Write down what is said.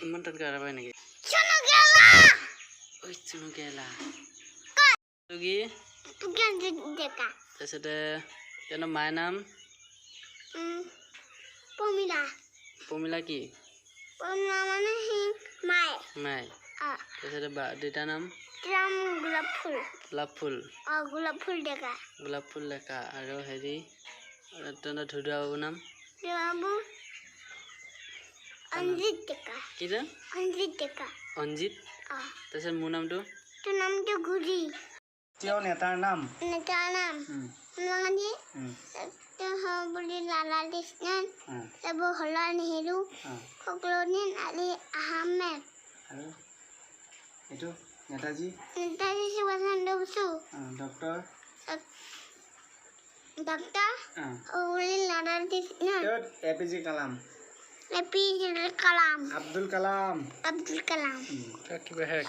ইমান টানকৈ আৰা পাই নেকি? ঐ চুনুকেলা কি তাৰপিছতে তেওঁৰ মায়েৰ নাম পমিলা কি মায়ে তাৰপিছতে দেউতাৰ নাম গোলাপ ফুল ডেকা আৰু হেৰি তহঁতৰ ধুদুৱা বাবুৰ নাম কি যে অঞ্জিত তাৰপিছত মোৰ নামটো নেতাৰ নাম লালা কৃষ্ণন জৱাহৰলাল নেহেৰু ফখৰুদ্দিন আলী আহমেদ আৰু এইটো Netaji Subhash Chandra Bose doctor doctor Lala Krishnan A P J Kalam APJ Kalam Abdul Kalam কিবা হে